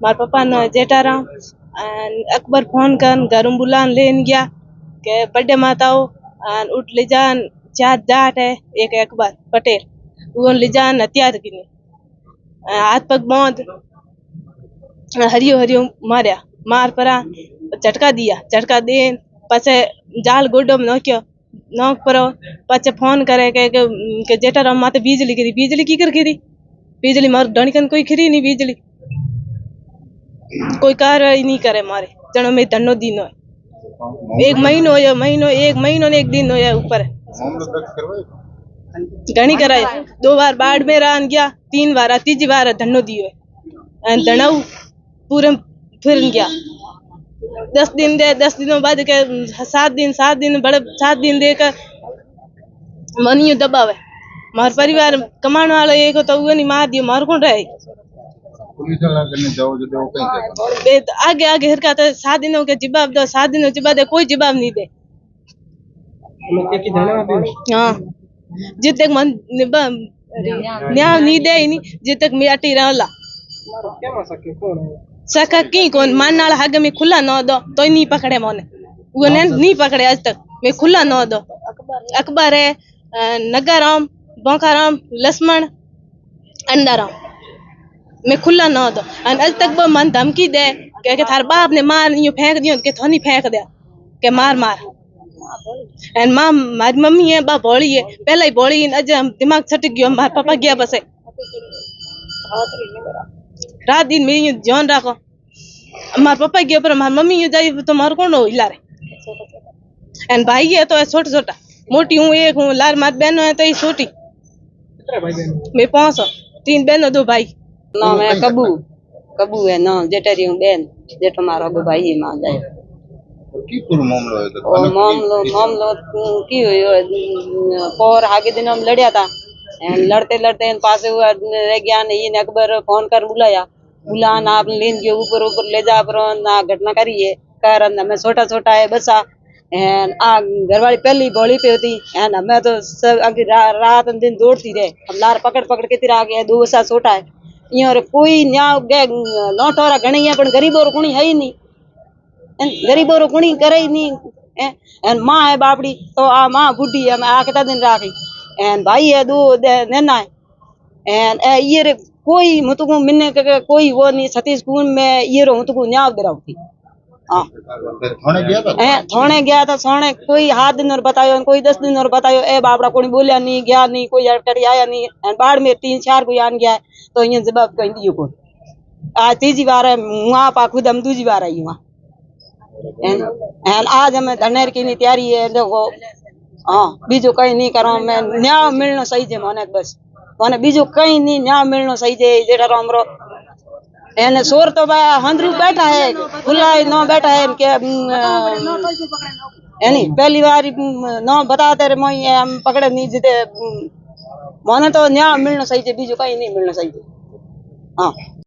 मार पापा न जेठाराम अकबर फोन कर घर बुलान लेन गया के बर्थडे माताओ उठ ले जान चार जाट है एक अकबर पटेल वो ले जान हथियार की हाथ पग बांध हरियो हरियो मारिया मार परा झटका दे पछे जाल गोडो में नोक्यो नोक परो पछे फोन करे के जेठाराम माते बिजली की कर गिरी बिजली मार डणकन कोई खरी नहीं बिजली कोई कार्रवाई नहीं करे मारे जनो में धनो दिन हो एक महीनो ने एक दिन होया ऊपर घणी कराई 2 बार बाढ़ में रान गया 3 बार तीजी बार धनो दियो धनाऊ पूरे फिर गया 10 दिन दे 10 दिनों बाद के 7 दिन बड़े 7 दिन दे कर मनियो दबावे मार परिवार कमाने वाला एक तो वो नहीं मार दियो मार कौन रहे पुलिस वाला करने जाओ जो वो कहीं कहता आगे हरका तो 7 दिनों के जवाब दो 7 दिनों जवाब दे कोई जवाब नहीं दे हाँ जित तक मन न्याय नहीं दे नहीं जित तक मियाटी रहला सका की कौन मान नाल हग में खुला न दो तो नहीं पकड़े मोने वो ने नहीं पकड़े आज तक मैं खुला न दो अकबर है नगाराम बोकाराम लक्ष्मण अंडाराम मैं खुला न दो आज तक वो मन धमकी दे के थार बाप ने मार यूं फेंक दियो के थोनी फेंक दे के मार एंड मां मारी मम्मी है बा भोली है पहले ही भोली अज दिमाग छटक गयो मार पापा गया बस रात दिन में ध्यान रखो मार पापा गया पर मार मम्मी जाई तो मार कौन हो हिला रे एंड भाई है तो छोटा छोटा मोटी हूँ एक हूँ लार मार बहन है तो ये छोटी मैं 5 3 बहन 2 भाई नाम है कबू है ना जेठरी हूँ बहन जेठो मारो भाई है मां जाए की पूरा मामला है तो मामलो की हुई पोर आगे दिन हम लड़या था लड़ते पास हुआ रह गया नहीं अकबर फोन कर बुलान आप लेन गए ऊपर ले जा पर ना घटना करी है कर हमें छोटा है बसा आ घरवाली पहली बोली पे होती है हमें तो सब आगे रात दिन दौड़ती रहे हम लार पकड़ के तेरा आ गया 2 वर्षा छोटा है यहाँ कोई न्याय लौटोरा घणी है पर गरीबों कोणी है ही नहीं गरीबों कोणी करे ही नहीं माँ है बापड़ी तो आ माँ बुढ़ी है मैं आ कितना दिन राखी भाई है 2 नैना है ये कोई मुतको मिलने कोई वो नहीं सतीश कुंड में ये रो मुतको न्याय दरावती थाने गया था सोने कोई 7 दिन और बतायो कोई 10 दिन और बतायो ए बापड़ा कोई बोलिया नहीं गया नहीं कोई अटकड़ी आया नहीं बाढ़ में 3-4 कोई आन गया तो ये जवाब कहीं दियो को आज तीजी बार है वहां पा खुद हम दूसरी बार आई वहां आज हमें धनेर की तैयारी है देखो हाँ बीजो कहीं नहीं करो मैं न्याय मिलना सही है मोने बस मोने बीजो कहीं नहीं न्याय मिलना सही है जेठा रामरो एने सोर तो हंदरू बैठा है खुला न बैठा है के यानी पहली बार न बताते रे मैं हम पकड़े नहीं जीते मोने तो न्याय मिलना सही है बीजो कहीं नहीं मिलना सही है हाँ।